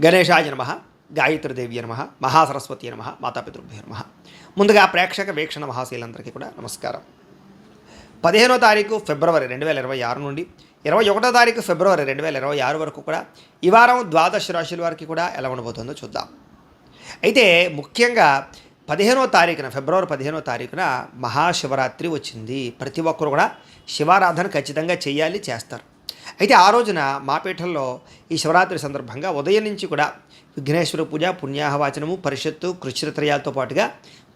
గణేశాయ నమ, గాయత్రీదేవ్య నమ, మహాసరస్వతి నమ, మాతాపితృభ్యో నమ. ముందుగా ప్రేక్షక వీక్షణ మహాశీలందరికీ కూడా నమస్కారం. 15వ తారీఖు ఫిబ్రవరి 2026 నుండి 21వ తారీఖు ఫిబ్రవరి 2026 వరకు కూడా ఈ వారం ద్వాదశ రాశుల వారికి కూడా ఎలా ఉండబోతుందో చూద్దాం. అయితే ముఖ్యంగా 15వ తారీఖున ఫిబ్రవరి 15వ తారీఖున మహాశివరాత్రి వచ్చింది. ప్రతి ఒక్కరు కూడా శివారాధన ఖచ్చితంగా చేయాలి, చేస్తారు. అయితే ఆ రోజున మా పీఠంలో ఈ శివరాత్రి సందర్భంగా ఉదయం నుంచి కూడా విఘ్నేశ్వర పూజ, పుణ్యాహవాచనము, పరిషత్తు, కృష్ణత్రయాలతో పాటుగా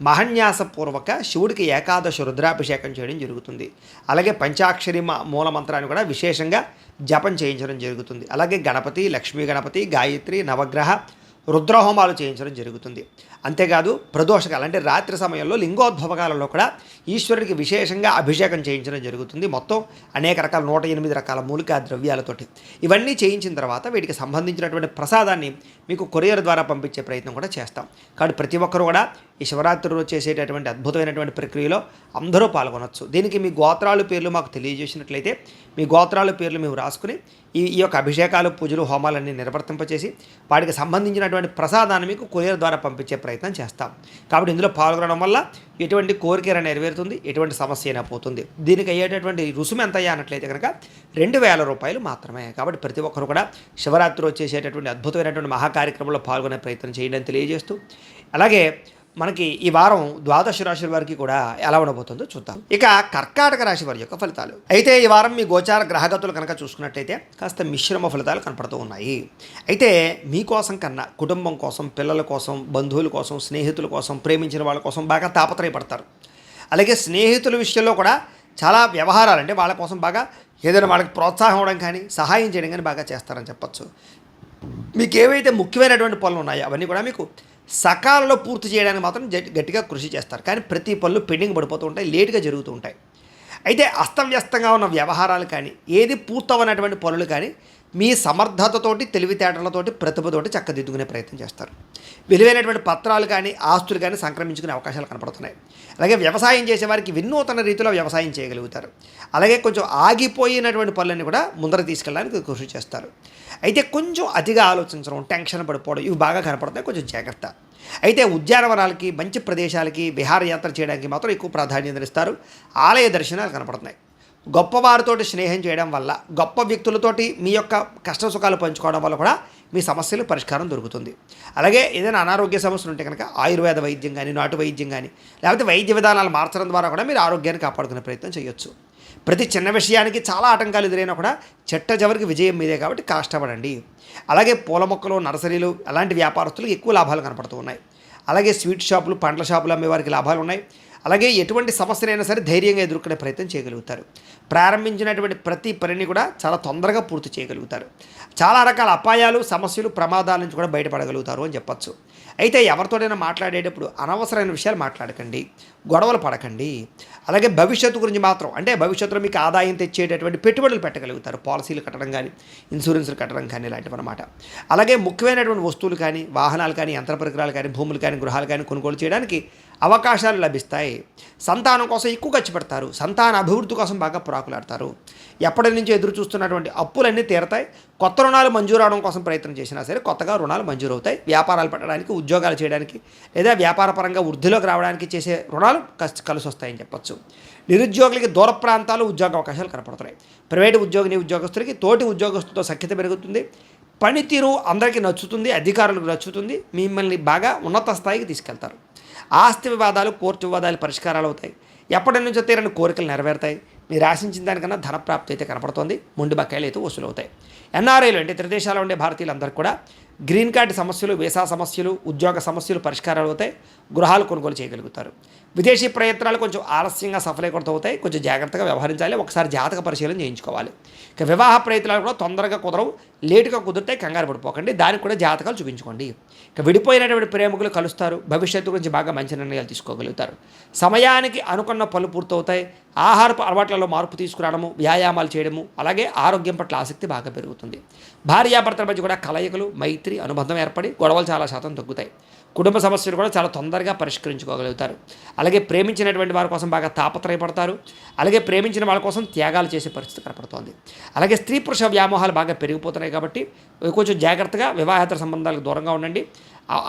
మహన్యాసపూర్వక శివుడికి ఏకాదశ రుద్రాభిషేకం చేయడం జరుగుతుంది. అలాగే పంచాక్షరి మూలమంత్రాన్ని కూడా విశేషంగా జపం చేయించడం జరుగుతుంది. అలాగే గణపతి, లక్ష్మీ గణపతి, గాయత్రి, నవగ్రహ రుద్రహోమాలు చేయించడం జరుగుతుంది. అంతేకాదు ప్రదోషకాలు అంటే రాత్రి సమయంలో లింగోద్భవకాలలో కూడా ఈశ్వరుడికి విశేషంగా అభిషేకం చేయించడం జరుగుతుంది. మొత్తం అనేక రకాల 108 రకాల మూలికా ద్రవ్యాలతోటి ఇవన్నీ చేయించిన తర్వాత వీటికి సంబంధించినటువంటి ప్రసాదాన్ని మీకు కొరియర్ ద్వారా పంపించే ప్రయత్నం కూడా చేస్తాం. కాబట్టి ప్రతి ఒక్కరు కూడా ఈ శివరాత్రి రోజు చేసేటటువంటి అద్భుతమైనటువంటి ప్రక్రియలో అందరూ పాల్గొనవచ్చు. దీనికి మీ గోత్రాలు పేర్లు మాకు తెలియజేసినట్లయితే మీ గోత్రాల పేర్లు మేము రాసుకుని ఈ యొక్క అభిషేకాలు, పూజలు, హోమాలన్నీ నిర్వర్తింపచేసి వాటికి సంబంధించినటువంటి ప్రసాదాన్ని మీకు కొరియర్ ద్వారా పంపించే ప్రయత్నం చేస్తాం. కాబట్టి ఇందులో పాల్గొనడం వల్ల ఎటువంటి కోరిక నెరవేరుతుంది, ఎటువంటి సమస్య అయినా పోతుంది. దీనికి అయ్యేటటువంటి రుసుము ఎంత అయ్యా అన్నట్లయితే కనుక 2000 రూపాయలు మాత్రమే. కాబట్టి ప్రతి ఒక్కరు కూడా శివరాత్రి వచ్చేసేటటువంటి అద్భుతమైనటువంటి మహాకార్యక్రమంలో పాల్గొనే ప్రయత్నం చేయండి తెలియజేస్తూ, అలాగే మనకి ఈ వారం ద్వాదశ రాశుల వారికి కూడా ఎలా ఉండబోతుందో చూద్దాం. ఇక కర్కాటక రాశి వారి యొక్క ఫలితాలు. అయితే ఈ వారం మీ గోచార గ్రహగతులు కనుక చూసుకున్నట్టయితే కాస్త మిశ్రమ ఫలితాలు కనపడుతూ ఉన్నాయి. అయితే మీకోసం కన్నా కుటుంబం కోసం, పిల్లల కోసం, బంధువుల కోసం, స్నేహితుల కోసం, ప్రేమించిన వాళ్ళ కోసం బాగా తాపత్రయపడతారు. అలాగే స్నేహితుల విషయంలో కూడా చాలా వ్యవహారాలు అంటే వాళ్ళ కోసం బాగా ఏదైనా వాళ్ళకి ప్రోత్సాహం ఇవ్వడం కానీ, సహాయం చేయడం కానీ బాగా చేస్తారని చెప్పచ్చు. మీకు ఏవైతే ముఖ్యమైనటువంటి పనులు ఉన్నాయో అవన్నీ కూడా మీకు సకాలంలో పూర్తి చేయడానికి మాత్రం గట్టిగా కృషి చేస్తారు. కానీ ప్రతి పనులు పెండింగ్ పడిపోతూ ఉంటాయి, లేటుగా జరుగుతూ ఉంటాయి. అయితే అస్తవ్యస్తంగా ఉన్న వ్యవహారాలు కానీ, ఏది పూర్తవనటువంటి పనులు కానీ మీ సమర్థతతోటి, తెలివితేటలతోటి, ప్రతిభతోటి చక్కదిద్దుకునే ప్రయత్నం చేస్తారు. విలువైనటువంటి పత్రాలు కానీ, ఆస్తులు కానీ సంక్రమించుకునే అవకాశాలు కనపడుతున్నాయి. అలాగే వ్యవసాయం చేసేవారికి వినూతన రీతిలో వ్యవసాయం చేయగలుగుతారు. అలాగే కొంచెం ఆగిపోయినటువంటి పనులన్నీ కూడా ముందర తీసుకెళ్ళడానికి కృషి చేస్తారు. అయితే కొంచెం అతిగా ఆలోచించడం, టెన్షన్ పడిపోవడం ఇవి బాగా కనపడుతున్నాయి, కొంచెం జాగ్రత్త. అయితే ఉద్యానవనాలకి, మంచి ప్రదేశాలకి విహారయాత్ర చేయడానికి మాత్రం ఎక్కువ ప్రాధాన్యత ఇస్తారు. ఆలయ దర్శనాలు కనపడుతున్నాయి. గొప్పవారితోటి స్నేహం చేయడం వల్ల, గొప్ప వ్యక్తులతోటి మీ యొక్క కష్ట సుఖాలు పంచుకోవడం వల్ల కూడా మీ సమస్యలు పరిష్కారం దొరుకుతుంది. అలాగే ఏదైనా అనారోగ్య సమస్యలు ఉంటే కనుక ఆయుర్వేద వైద్యం కానీ, నాటు వైద్యం కానీ, లేకపోతే వైద్య విధానాలు మార్చడం ద్వారా కూడా మీరు ఆరోగ్యాన్ని కాపాడుకునే ప్రయత్నం చేయొచ్చు. ప్రతి చిన్న విషయానికి చాలా ఆటంకాలు ఎదురైనా కూడా చెట్ట చివరికి విజయం మీదే, కాబట్టి కష్టపడండి. అలాగే పూల మొక్కలు, నర్సరీలు అలాంటి వ్యాపారస్తులకు ఎక్కువ లాభాలు కనపడుతూ ఉన్నాయి. అలాగే స్వీట్ షాపులు, పండ్ల షాపులు అమ్మే వారికి లాభాలు ఉన్నాయి. అలాగే ఎటువంటి సమస్యనైనా సరే ధైర్యంగా ఎదుర్కొనే ప్రయత్నం చేయగలుగుతారు. ప్రారంభించినటువంటి ప్రతి పనిని కూడా చాలా తొందరగా పూర్తి చేయగలుగుతారు. చాలా రకాల అపాయాలు, సమస్యలు, ప్రమాదాల నుంచి కూడా బయటపడగలుగుతారు అని చెప్పచ్చు. అయితే ఎవరితోనైనా మాట్లాడేటప్పుడు అనవసరమైన విషయాలు మాట్లాడకండి, గొడవలు పడకండి. అలాగే భవిష్యత్తు గురించి మాత్రం అంటే భవిష్యత్తులో మీకు ఆదాయం తెచ్చేటటువంటి పెట్టుబడులు పెట్టగలుగుతారు. పాలసీలు కట్టడం కానీ, ఇన్సూరెన్స్లు కట్టడం కానీ ఇలాంటివి అన్నమాట. అలాగే ముఖ్యమైనటువంటి వస్తువులు కానీ, వాహనాలు కానీ, యంత్ర పరికరాలు కానీ, భూములు కానీ, గృహాలు కానీ కొనుగోలు చేయడానికి అవకాశాలు లభిస్తాయి. సంతానం కోసం ఎక్కువ ఖర్చు పెడతారు. సంతాన అభివృద్ధి కోసం బాగా ప్రాకులాడతారు. ఎప్పటి నుంచో ఎదురు చూస్తున్నటువంటి అప్పులన్నీ తీరతాయి. కొత్త రుణాలు మంజూరు అవడం కోసం ప్రయత్నం చేసినా సరే కొత్తగా రుణాలు మంజూరు అవుతాయి. వ్యాపారాలు పెట్టడానికి, ఉద్యోగాలు చేయడానికి, లేదా వ్యాపారపరంగా వృద్ధిలోకి రావడానికి చేసే రుణాలు కలిసి వస్తాయని చెప్పచ్చు. నిరుద్యోగులకి దూర ప్రాంతాలు ఉద్యోగ అవకాశాలు కనపడుతున్నాయి. ప్రైవేటు ఉద్యోగస్తులకి తోటి ఉద్యోగస్తులతో సఖ్యత పెరుగుతుంది. పనితీరు అందరికీ నచ్చుతుంది, అధికారులకు నచ్చుతుంది. మిమ్మల్ని బాగా ఉన్నత స్థాయికి తీసుకెళ్తారు. ఆస్తి వివాదాలు, కోర్టు వివాదాలు పరిష్కారాలు అవుతాయి. ఎప్పటి నుంచో తీరని కోరికలు నెరవేరుతాయి. మీరు ఆశించిన దానికన్నా ధనప్రాప్తి అయితే కనపడుతోంది. మొండి బకాయిలు అయితే వసూలవుతాయి. ఎన్ఆర్ఐలు అంటే ఇతర దేశాల్లో ఉండే భారతీయులందరికీ కూడా గ్రీన్ కార్డు సమస్యలు, వీసా సమస్యలు, ఉద్యోగ సమస్యలు పరిష్కారాలు అవుతాయి. గృహాలు కొనుగోలు చేయగలుగుతారు. విదేశీ ప్రయత్నాలు కొంచెం ఆలస్యంగా సఫలీకృతం అవుతాయి. కొంచెం జాగ్రత్తగా వ్యవహరించాలి. ఒకసారి జాతక పరిశీలన చేయించుకోవాలి. ఇక వివాహ ప్రయత్నాలు కూడా తొందరగా కుదరవు, లేటుగా కుదిరితే కంగారు పడిపోకండి. దానికి కూడా జాతకాలు చూపించుకోండి. ఇక విడిపోయినటువంటి ప్రేమికులు కలుస్తారు. భవిష్యత్తు గురించి బాగా మంచి నిర్ణయాలు తీసుకోగలుగుతారు. సమయానికి అనుకున్న పనులు పూర్తవుతాయి. ఆహారపు అలవాట్లలో మార్పు తీసుకురావడము, వ్యాయామాలు చేయడము, అలాగే ఆరోగ్యం పట్ల ఆసక్తి బాగా పెరుగుతుంది. భార్యాభర్తల మధ్య కూడా కలయికలు, మైత్రి, మైత్రి అనుబంధం ఏర్పడి గొడవలు చాలా శాతం తగ్గుతాయి. కుటుంబ సమస్యలు కూడా చాలా తొందరగా పరిష్కరించుకోగలుగుతారు. అలాగే ప్రేమించినటువంటి వారి కోసం బాగా తాపత్రయపడతారు. అలాగే ప్రేమించిన వాళ్ళ కోసం త్యాగాలు చేసే పరిస్థితి కనపడుతోంది. అలాగే స్త్రీ పురుష వ్యామోహాలు బాగా పెరిగిపోతున్నాయి కాబట్టి కొంచెం జాగ్రత్తగా వివాహేతర సంబంధాలకు దూరంగా ఉండండి.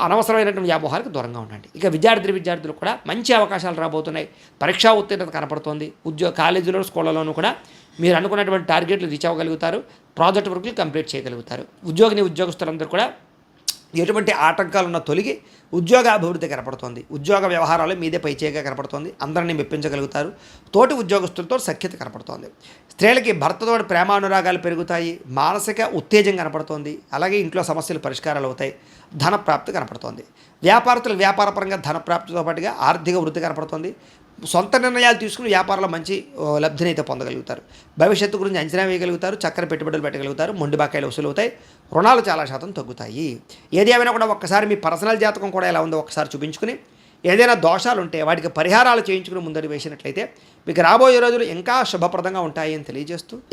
అనవసరమైనటువంటి వ్యామోహాలకు దూరంగా ఉండండి. ఇక విద్యార్థులు కూడా మంచి అవకాశాలు రాబోతున్నాయి. పరీక్షా ఉత్తీర్ణత కనపడుతోంది. కాలేజీలో స్కూళ్ళలోనూ కూడా మీరు అనుకున్నటువంటి టార్గెట్లు రీచ్ అవ్వగలుగుతారు. ప్రాజెక్ట్ వర్క్లు కంప్లీట్ చేయగలుగుతారు. ఉద్యోగస్తులందరూ కూడా ఎటువంటి ఆటంకాలున్న తొలగి ఉద్యోగాభివృద్ధి కనపడుతోంది. ఉద్యోగ వ్యవహారాలు మీదే పైచేయగా కనపడుతోంది. అందరినీ మెప్పించగలుగుతారు. తోటి ఉద్యోగస్తులతో సఖ్యత కనపడుతోంది. స్త్రీలకి భర్తతో ప్రేమానురాగాలు పెరుగుతాయి. మానసిక ఉత్తేజం కనపడుతోంది. అలాగే ఇంట్లో సమస్యలు పరిష్కారాలు అవుతాయి. ధనప్రాప్తి కనపడుతోంది. వ్యాపారస్తులకు వ్యాపారపరంగా ధనప్రాప్తితో పాటుగా ఆర్థిక వృద్ధి కనపడుతోంది. సొంత నిర్ణయాలు తీసుకుని వ్యాపారంలో మంచి లబ్ధిని అయితే పొందగలుగుతారు. భవిష్యత్తు గురించి అంచనా వేయగలుగుతారు. చక్కని పెట్టుబడులు పెట్టగలుగుతారు. మొండి బాకాయలు వసూలు అవుతాయి. రుణాలు చాలా శాతం తగ్గుతాయి. ఏది ఏమైనా కూడా ఒక్కసారి మీ పర్సనల్ జాతకం కూడా ఎలా ఉందో ఒకసారి చూపించుకుని ఏదైనా దోషాలు ఉంటే వాటికి పరిహారాలు చేయించుకుని ముందడి వేసినట్లయితే మీకు రాబోయే రోజులు ఇంకా శుభప్రదంగా ఉంటాయి అని తెలియజేస్తూ